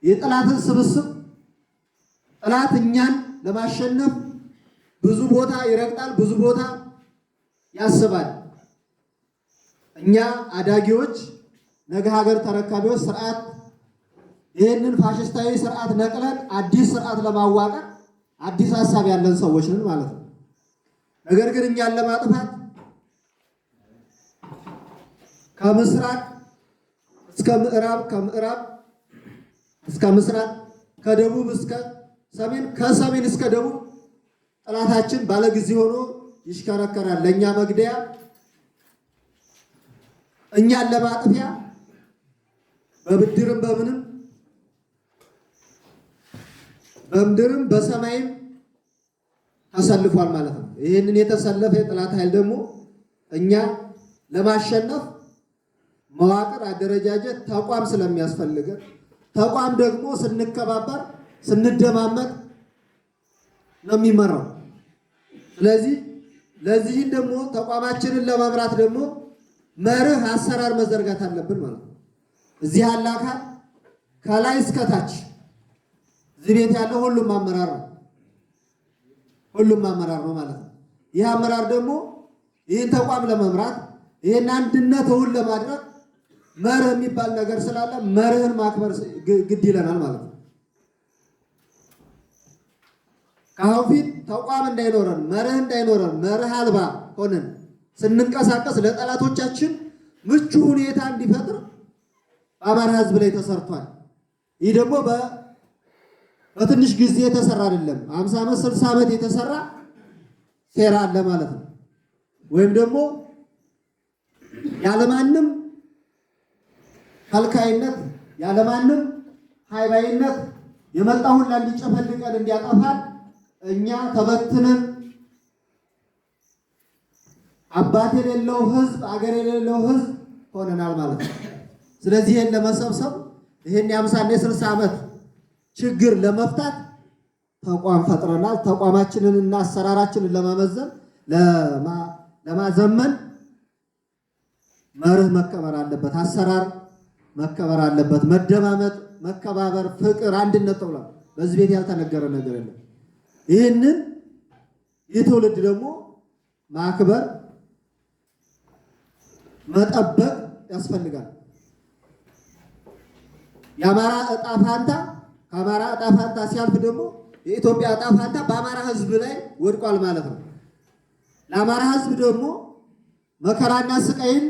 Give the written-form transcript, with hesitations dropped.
የጠላትን ስብስብ ጠላት እኛን ለማሸነፍ ብዙ ቦታ ይረግጣል፣ ብዙ ቦታ ያስባል። እኛ አዳጊዎች ነገ ሀገር ተረካቢዎች ስርዓት ይህንን ፋሽስታዊ ስርዓት ነቅለን አዲስ ስርዓት ለማዋቀር አዲስ ሀሳብ ያለን ሰዎች ነን ማለት ነው። ነገር ግን እኛን ለማጥፋት ከምስራቅ እስከ ምዕራብ፣ ከምዕራብ እስከ ምስራቅ፣ ከደቡብ እስከ ሰሜን፣ ከሰሜን እስከ ደቡብ ጠላታችን ባለጊዜ ሆኖ ይሽከረከራል። ለእኛ መግደያ፣ እኛን ለማጥፊያ በብድርም በምድርም በሰማይም ተሰልፏል ማለት ነው። ይህንን የተሰለፈ የጠላት ኃይል ደግሞ እኛ ለማሸነፍ መዋቅር፣ አደረጃጀት፣ ተቋም ስለሚያስፈልገን ተቋም ደግሞ ስንከባበር ስንደማመጥ ነው የሚመራው። ስለዚህ ለዚህን ደግሞ ተቋማችንን ለመምራት ደግሞ መርህ፣ አሰራር መዘርጋት አለብን ማለት ነው። እዚህ ያለ አካል ከላይ እስከ ታች እዚህ ቤት ያለው ሁሉም አመራር ነው ማለት ነው። ይህ አመራር ደግሞ ይህን ተቋም ለመምራት ይህን አንድነት እውን ለማድረግ መርህ የሚባል ነገር ስላለ መርህን ማክበር ግድ ይለናል ማለት ነው። ከአሁን ፊት ተቋም እንዳይኖረን መርህ እንዳይኖረን መርህ አልባ ሆነን ስንንቀሳቀስ ለጠላቶቻችን ምቹ ሁኔታ እንዲፈጥር በአማራ ሕዝብ ላይ ተሰርቷል። ይህ ደግሞ በትንሽ ጊዜ የተሰራ አይደለም። 50 ዓመት 60 ዓመት የተሰራ ሴራ አለ ማለት ነው። ወይም ደግሞ ያለማንም ከልካይነት ያለማንም ሃይባይነት የመጣውን ሁላ እንዲጨፈልቀን እንዲያጠፋን እኛ ተበትነን አባት የሌለው ህዝብ አገር የሌለው ህዝብ ሆነናል ማለት ነው። ስለዚህ ይሄን ለመሰብሰብ ይሄን የ50 እና የ60 ዓመት ችግር ለመፍታት ተቋም ፈጥረናል። ተቋማችንን እና አሰራራችንን ለማዘመን መርህ መከበር አለበት፣ አሰራር መከበር አለበት። መደማመጥ፣ መከባበር፣ ፍቅር፣ አንድነት ተብሏል። በዚህ ቤት ያልተነገረ ነገር የለም። ይህንን የትውልድ ደግሞ ማክበር መጠበቅ ያስፈልጋል። የአማራ እጣ ፋንታ ከአማራ እጣ ፋንታ ሲያልፍ ደግሞ የኢትዮጵያ እጣ ፋንታ በአማራ ህዝብ ላይ ወድቋል ማለት ነው። ለአማራ ህዝብ ደግሞ መከራና ስቃይን